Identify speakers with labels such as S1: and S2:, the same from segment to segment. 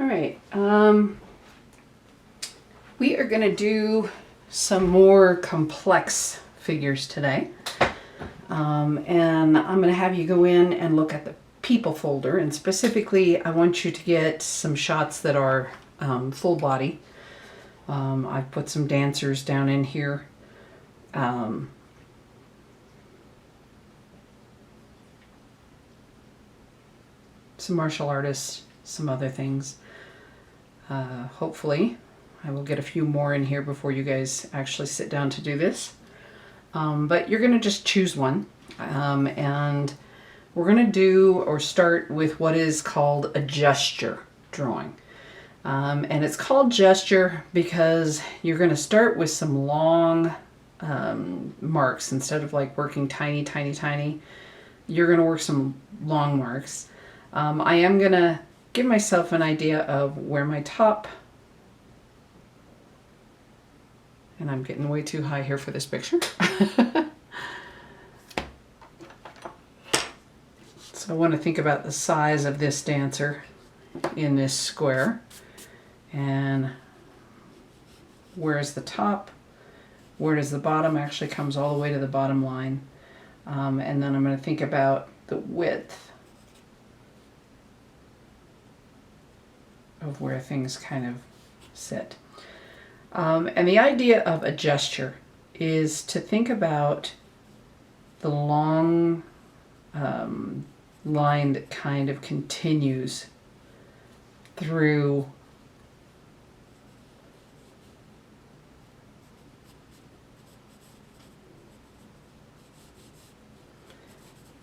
S1: All right, we are going to do some more complex figures today. And I'm going to have you go in and look at the people folder, and specifically I want you to get some shots that are full body. I've put some dancers down in here. Some martial artists, some other things. Hopefully I will get a few more in here before you guys actually sit down to do this. But you're going to just choose one. And we're going to do or start with what is called a gesture drawing. And it's called gesture because you're going to start with some long marks. Instead of like working tiny, tiny, tiny, you're going to work some long marks. I am going to give myself an idea of where my top, and I'm getting way too high here for this picture. So I want to think about the size of this dancer in this square, and where's the top, where does the bottom actually comes all the way to the bottom line, and then I'm going to think about the width of where things kind of sit. And the idea of a gesture is to think about the long line that kind of continues through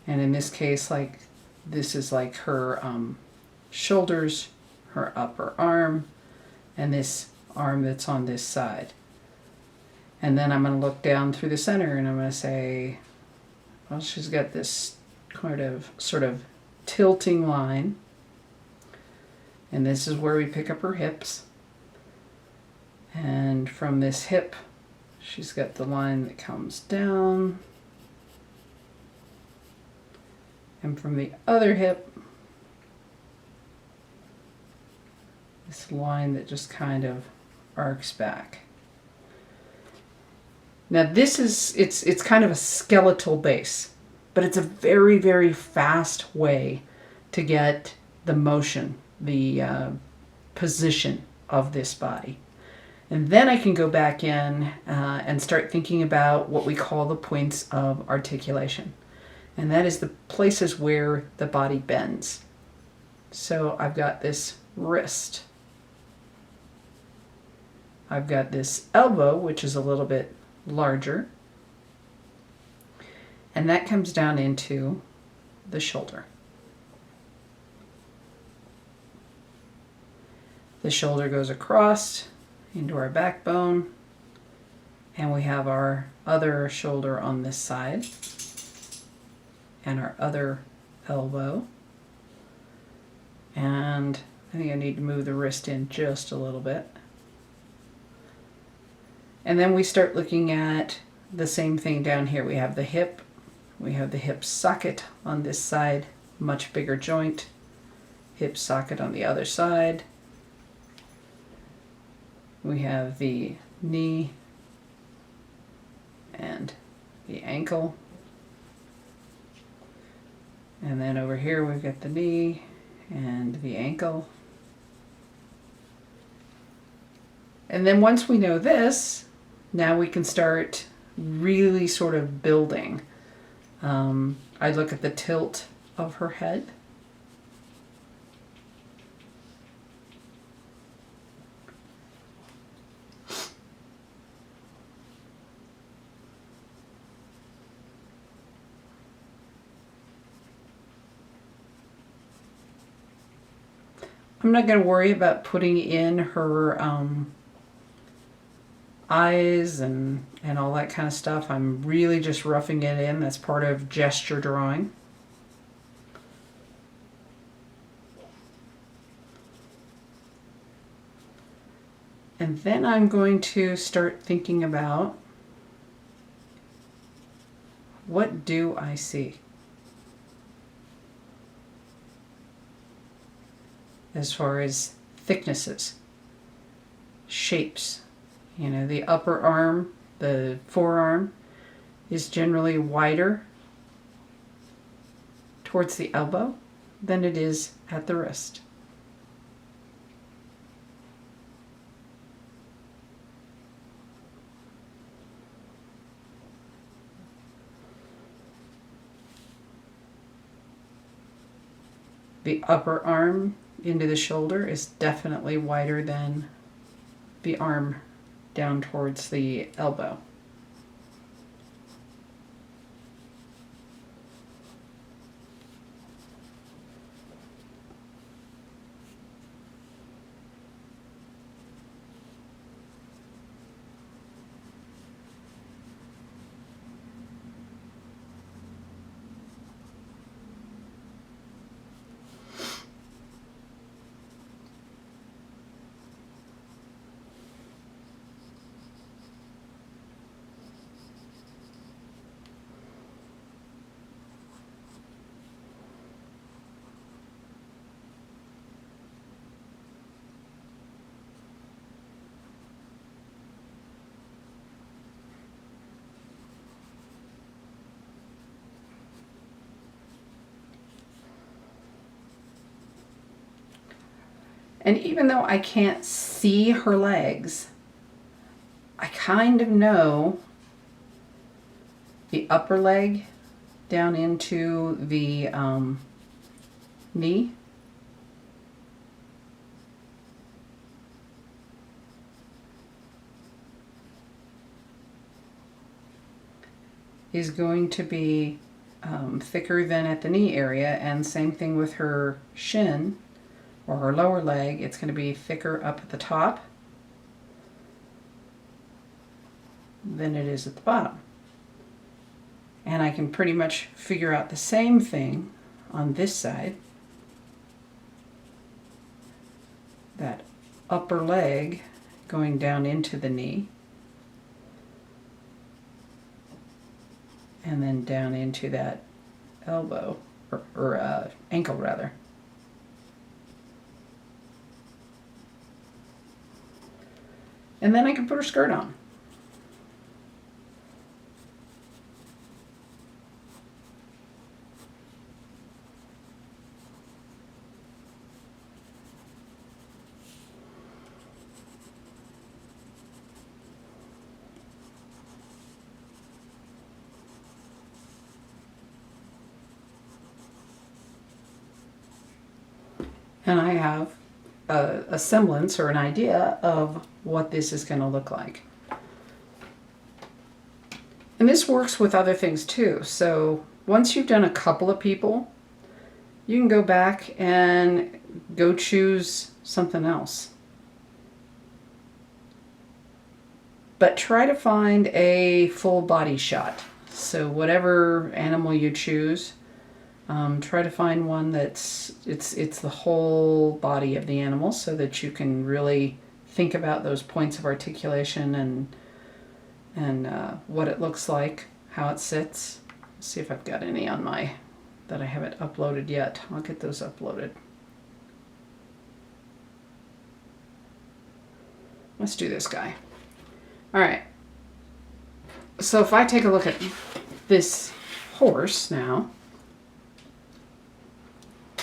S1: and in this case, like this is like her shoulders, her upper arm, and this arm that's on this side. And then I'm going to look down through the center and I'm going to say, well, she's got this kind of sort of tilting line, and this is where we pick up her hips, and from this hip she's got the line that comes down, and from the other hip this line that just kind of arcs back. Now this is, it's kind of a skeletal base, but it's a very, very fast way to get the motion, the position of this body. And then I can go back in and start thinking about what we call the points of articulation. And that is the places where the body bends. So I've got this wrist. I've got this elbow, which is a little bit larger, and that comes down into the shoulder. The shoulder goes across into our backbone, and we have our other shoulder on this side, and our other elbow. And I think I need to move the wrist in just a little bit. And then we start looking at the same thing down here. We have the hip. We have the hip socket on this side, much bigger joint. Hip socket on the other side. We have the knee and the ankle. And then over here we've got the knee and the ankle. And then once we know this, now we can start really sort of building. I look at the tilt of her head. I'm not going to worry about putting in her eyes and all that kind of stuff. I'm really just roughing it in. That's part of gesture drawing. And then I'm going to start thinking about, what do I see? As far as thicknesses, shapes. You know, the upper arm, the forearm, is generally wider towards the elbow than it is at the wrist. The upper arm into the shoulder is definitely wider than the arm down towards the elbow. And even though I can't see her legs, I kind of know the upper leg down into the knee. Is going to be thicker than at the knee area, and same thing with her shin or her lower leg. It's going to be thicker up at the top than it is at the bottom. And I can pretty much figure out the same thing on this side. That upper leg going down into the knee and then down into that elbow or ankle rather. And then I can put her skirt on. And I have a semblance or an idea of what this is going to look like. And this works with other things too. So once you've done a couple of people, you can go back and go choose something else. But try to find a full body shot. So whatever animal you choose, try to find one that's it's the whole body of the animal, so that you can really think about those points of articulation and what it looks like, how it sits. Let's see if I've got any on my that I haven't uploaded yet. I'll get those uploaded. Let's do this guy. All right. So if I take a look at this horse now,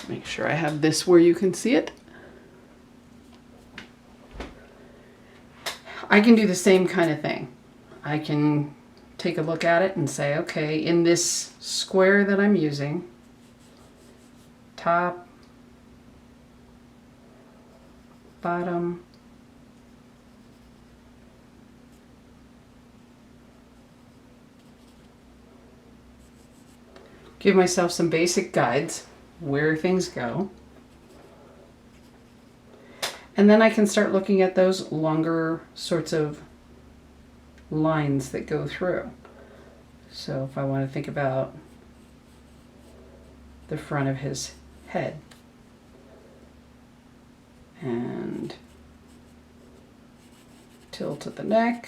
S1: make sure I have this where you can see it. I can do the same kind of thing. I can take a look at it and say, okay, in this square that I'm using, top, bottom, give myself some basic guides where things go. And then I can start looking at those longer sorts of lines that go through. So if I want to think about the front of his head and tilt at the neck,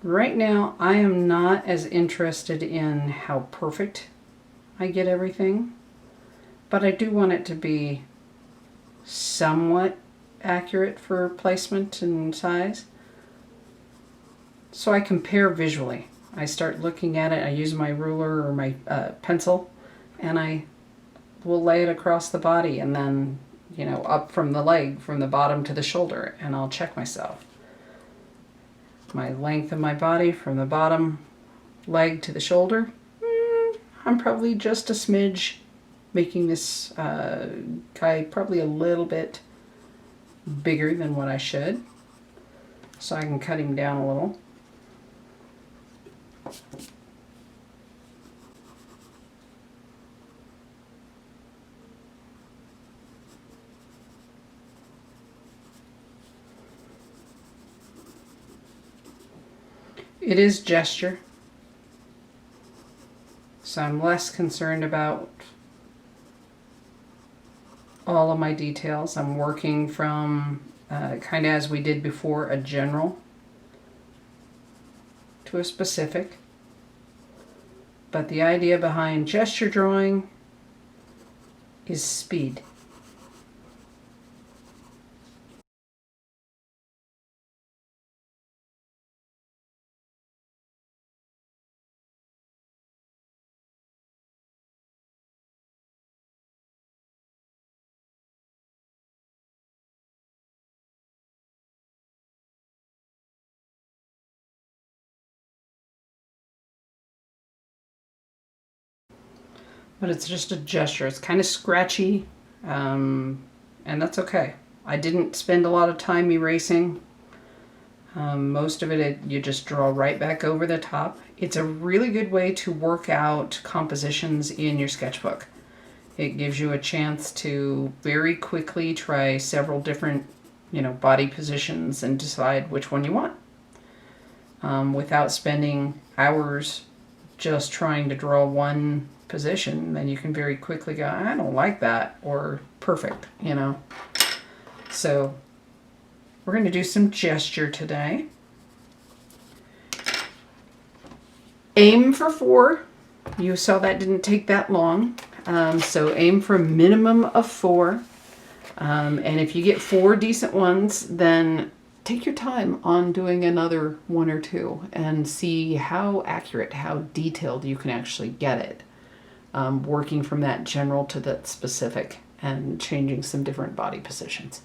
S1: Right now, I am not as interested in how perfect I get everything, but I do want it to be somewhat accurate for placement and size. So I compare visually. I start looking at it, I use my ruler or my pencil, and I will lay it across the body and then, up from the leg, from the bottom to the shoulder, and I'll check myself. My length of my body from the bottom leg to the shoulder, I'm probably just a smidge making this guy probably a little bit bigger than what I should. So I can cut him down a little. It is gesture, so I'm less concerned about all of my details. I'm working from kind of as we did before, a general to a specific. But the idea behind gesture drawing is speed. But it's just a gesture. It's kind of scratchy, and that's okay. I didn't spend a lot of time erasing. Most of it, you just draw right back over the top. It's a really good way to work out compositions in your sketchbook. It gives you a chance to very quickly try several different, body positions and decide which one you want, without spending hours just trying to draw one position. Then you can very quickly go, I don't like that, or perfect, So we're going to do some gesture today. Aim for 4. You saw that didn't take that long. So aim for a minimum of 4. And if you get 4 decent ones, then take your time on doing another 1 or 2 and see how accurate, how detailed you can actually get it. Working from that general to that specific and changing some different body positions.